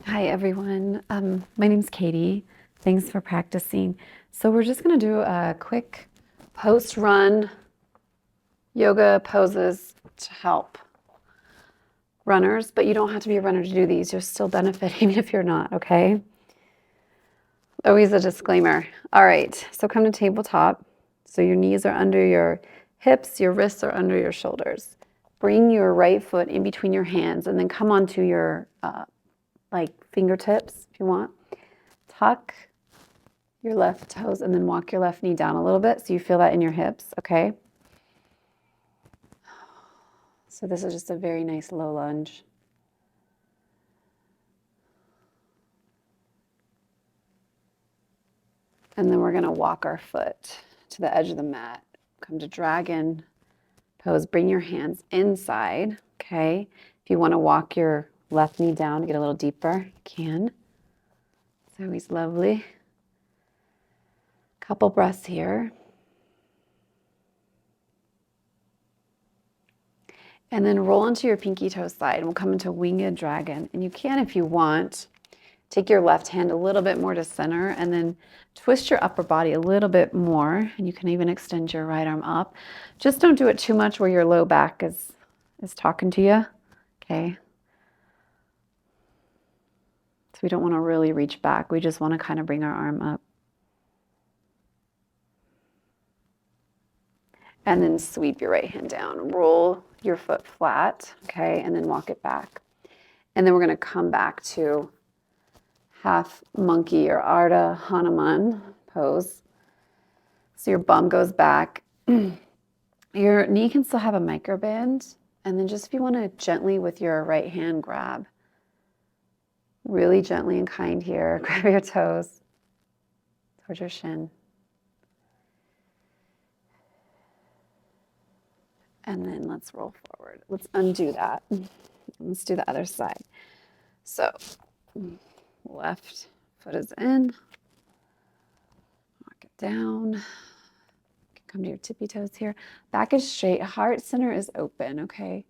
Hi everyone, my name's Katie. Thanks for practicing. So we're just going to do a quick post-run yoga poses to help runners, but you don't have to be a runner to do these. You'll still benefit even if you're not, okay? Always a disclaimer. All right, so come to tabletop. So your knees are under your hips, your wrists are under your shoulders. Bring your right foot in between your hands and then come onto your fingertips if you want. Tuck your left toes and then walk your left knee down a little bit so you feel that in your hips, okay? So this is just a very nice low lunge. And then we're gonna walk our foot to the edge of the mat. Come to dragon pose, bring your hands inside, okay? If you wanna walk your left knee down to get a little deeper, you can. It's always lovely. Couple breaths here. And then roll into your pinky toe side and we'll come into winged dragon. And you can, if you want, take your left hand a little bit more to center and then twist your upper body a little bit more. And you can even extend your right arm up. Just don't do it too much where your low back is talking to you, okay? So we don't want to really reach back. We just want to kind of bring our arm up. And then sweep your right hand down. Roll your foot flat, okay? And then walk it back. And then we're going to come back to half monkey or Ardha Hanuman pose. So your bum goes back. Your knee can still have a micro bend. And then just if you want to gently with your right hand grab, really gently and kind here, grab your toes towards your shin. And then let's roll forward. Let's undo that. Let's do the other side. So left foot is in. Walk it down. Come to your tippy toes here. Back is straight. Heart center is open, okay?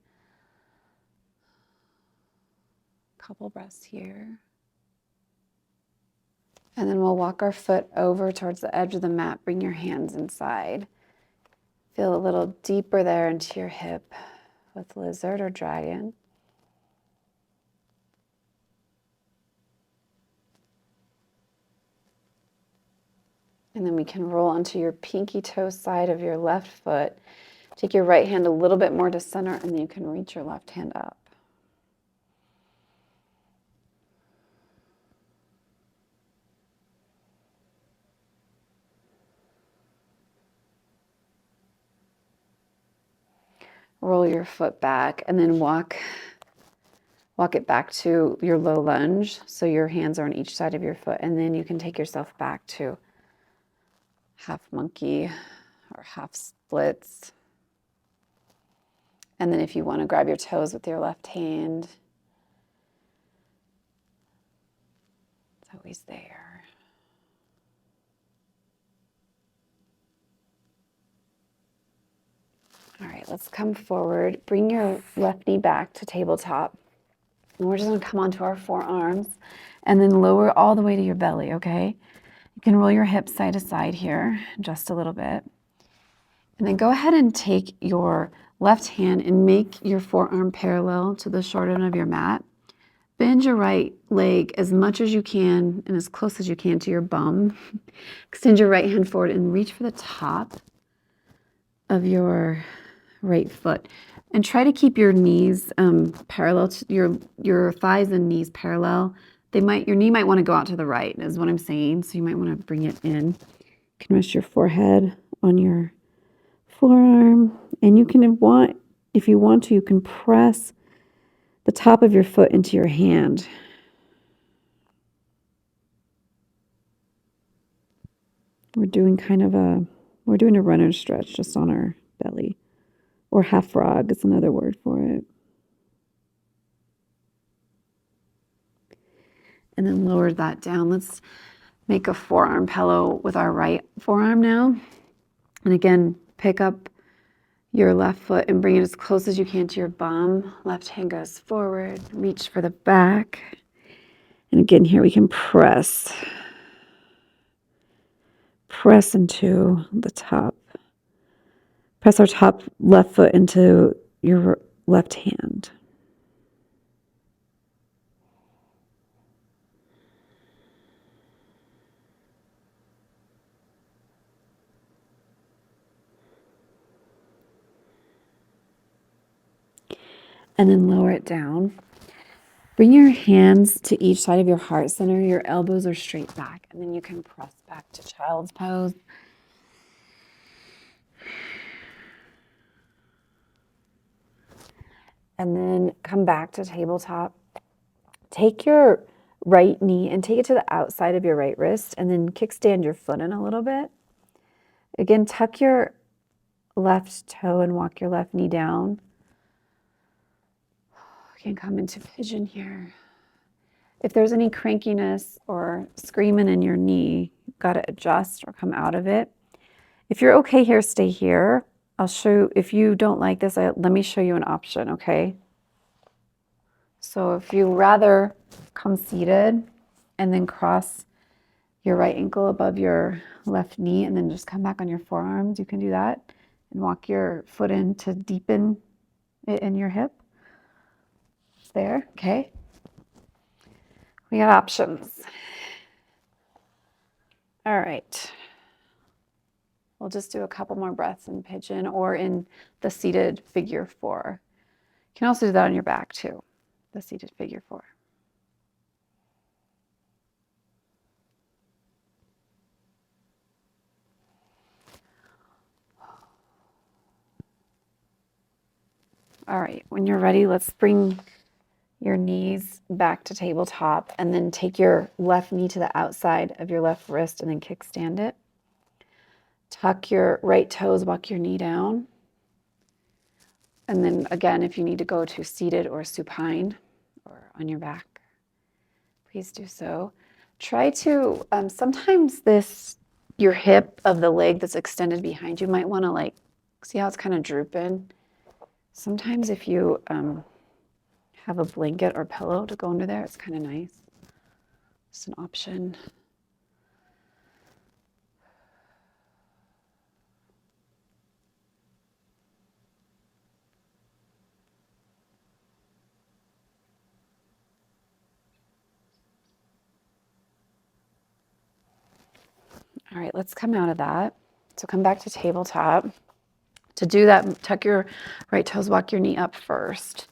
Couple breaths here. And then we'll walk our foot over towards the edge of the mat. Bring your hands inside. Feel a little deeper there into your hip with lizard or dragon. And then we can roll onto your pinky toe side of your left foot. Take your right hand a little bit more to center, and then you can reach your left hand up. Roll your foot back, and then walk it back to your low lunge. So your hands are on each side of your foot, and then you can take yourself back to half monkey or half splits. And then if you want to grab your toes with your left hand, it's always there. All right, let's come forward. Bring your left knee back to tabletop. And we're just going to come onto our forearms and then lower all the way to your belly, okay? You can roll your hips side to side here just a little bit. And then go ahead and take your left hand and make your forearm parallel to the short end of your mat. Bend your right leg as much as you can and as close as you can to your bum. Extend your right hand forward and reach for the top of your right foot. And try to keep your knees parallel to your thighs and knees parallel. Your knee might want to go out to the right, is what I'm saying. So you might want to bring it in. You can rest your forehead on your forearm, and if you want to, you can press the top of your foot into your hand. We're doing a runner stretch just on our belly, or half frog is another word for it. And then lower that down. Let's make a forearm pillow with our right forearm now. And again, pick up your left foot and bring it as close as you can to your bum. Left hand goes forward, reach for the back. And again, here we can press into the top. Press our top left foot into your left hand. And then lower it down. Bring your hands to each side of your heart center. Your elbows are straight back. And then you can press back to child's pose. And then come back to tabletop. Take your right knee and take it to the outside of your right wrist. And then kickstand your foot in a little bit. Again, tuck your left toe and walk your left knee down. You can come into pigeon here. If there's any crankiness or screaming in your knee, you've got to adjust or come out of it. If you're okay here, stay here. I'll show you. If you don't like this, let me show you an option, okay? So if you rather come seated and then cross your right ankle above your left knee and then just come back on your forearms, you can do that and walk your foot in to deepen it in your hip. There, okay? We got options. All right. We'll just do a couple more breaths in pigeon or in the seated figure 4. You can also do that on your back too, the seated figure 4. All right, when you're ready, let's bring your knees back to tabletop and then take your left knee to the outside of your left wrist and then kickstand it. Tuck your right toes, walk your knee down. And then again, if you need to go to seated or supine or on your back, please do so. Try to, sometimes your hip of the leg that's extended behind you might want to see how it's kind of drooping. Sometimes if you have a blanket or pillow to go under there, it's kind of nice. It's an option. All right, let's come out of that. So come back to tabletop. To do that, tuck your right toes, walk your knee up first.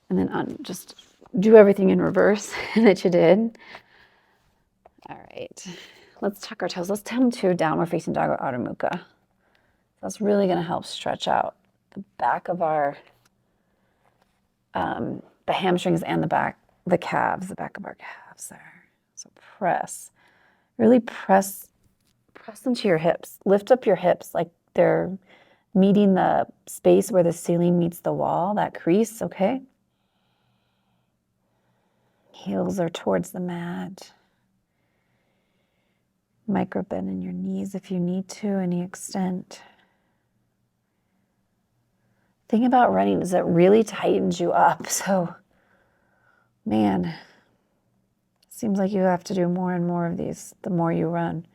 And then just do everything in reverse that you did. All right, let's tuck our toes. Let's come to downward facing dog or Adho Mukha. That's really going to help stretch out the back of our, the hamstrings and the back of our calves there. So press, really press into your hips. Lift up your hips like they're meeting the space where the ceiling meets the wall, that crease, okay? Heels are towards the mat. Micro bend in your knees if you need to, any extent. Thing about running is it really tightens you up. So, man, seems like you have to do more and more of these the more you run.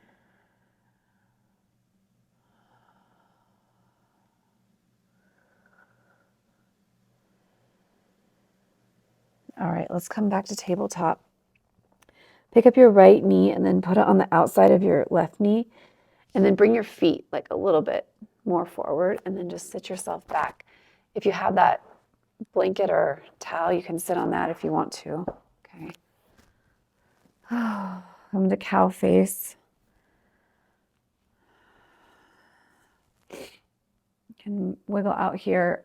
All right, let's come back to tabletop. Pick up your right knee and then put it on the outside of your left knee. And then bring your feet like a little bit more forward and then just sit yourself back. If you have that blanket or towel, you can sit on that if you want to. Okay. Come to cow face. You can wiggle out here.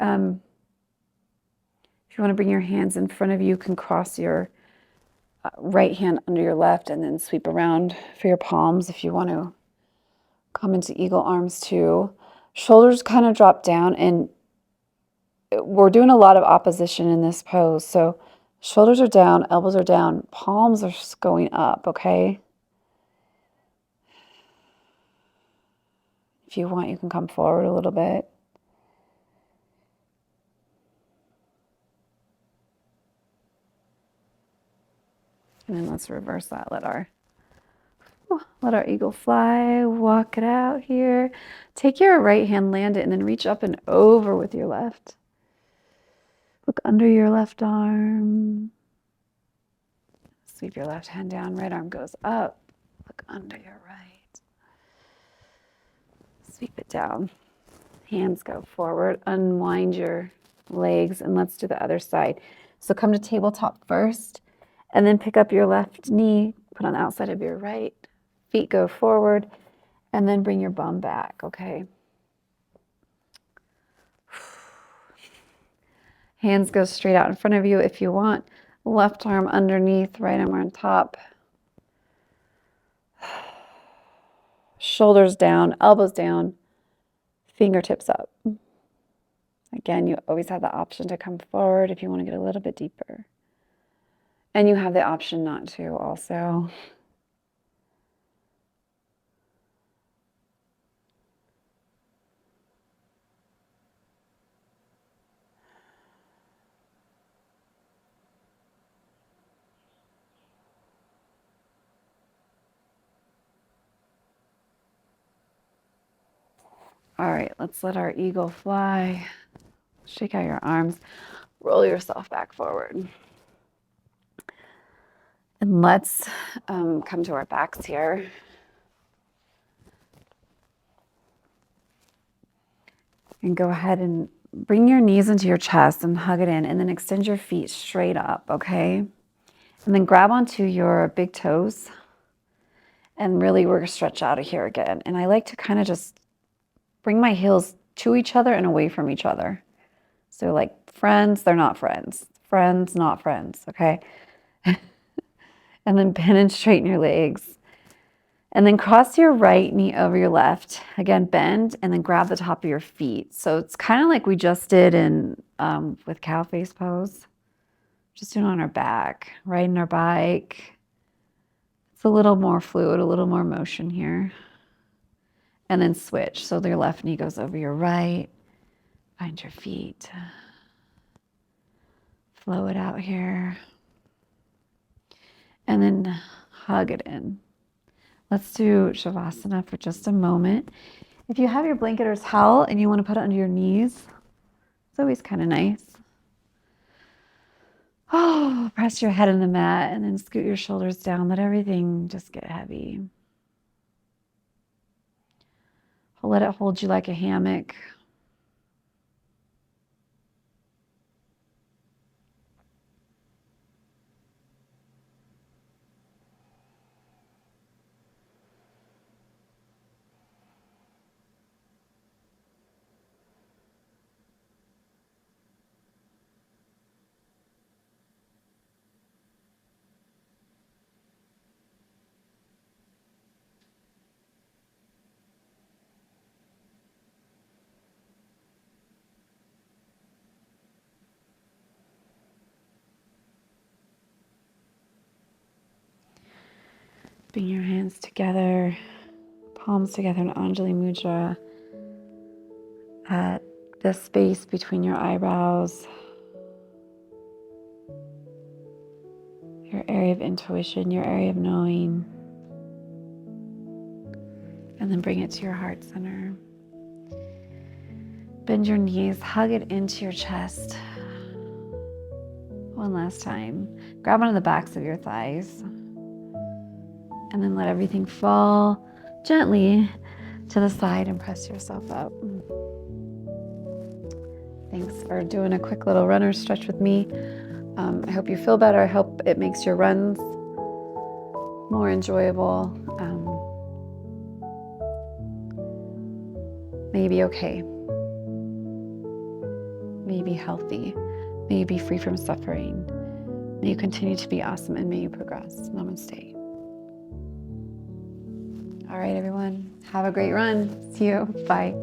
If you want to bring your hands in front of you, you can cross your right hand under your left and then sweep around for your palms if you want to come into eagle arms too. Shoulders kind of drop down, and we're doing a lot of opposition in this pose. So shoulders are down, elbows are down, palms are going up, okay? If you want, you can come forward a little bit. And then let's reverse that. Let our eagle fly, walk it out here. Take your right hand, land it, and then reach up and over with your left. Look under your left arm. Sweep your left hand down, right arm goes up. Look under your right. Sweep it down. Hands go forward, unwind your legs, and let's do the other side. So come to tabletop first, and then pick up your left knee, put on the outside of your right. Feet go forward, and then bring your bum back, okay? Hands go straight out in front of you if you want. Left arm underneath, right arm on top. Shoulders down, elbows down, fingertips up. Again, you always have the option to come forward if you want to get a little bit deeper. And you have the option not to also. All right, let's let our eagle fly. Shake out your arms. Roll yourself back forward. And let's come to our backs here. And go ahead and bring your knees into your chest and hug it in, and then extend your feet straight up, okay? And then grab onto your big toes. And really we're gonna stretch out of here again. And I like to kind of just bring my heels to each other and away from each other. So like friends, they're not friends. Friends, not friends, okay? And then bend and straighten your legs. And then cross your right knee over your left. Again, bend and then grab the top of your feet. So it's kind of like we just did in with cow face pose. Just doing it on our back, riding our bike. It's a little more fluid, a little more motion here. And then switch. So your left knee goes over your right. Find your feet. Flow it out here. And then hug it in. Let's do Savasana for just a moment. If you have your blanket or towel and you want to put it under your knees, it's always kind of nice. Oh, press your head in the mat and then scoot your shoulders down. Let everything just get heavy. Let it hold you like a hammock. Bring your hands together, palms together in Anjali Mudra at the space between your eyebrows, your area of intuition, your area of knowing. And then bring it to your heart center. Bend your knees, hug it into your chest. One last time. Grab onto the backs of your thighs. And then let everything fall gently to the side and press yourself up. Thanks for doing a quick little runner stretch with me. I hope you feel better. I hope it makes your runs more enjoyable. Maybe okay. May you be healthy. May you be free from suffering. May you continue to be awesome and may you progress. Namaste. All right, everyone. Have a great run. See you. Bye.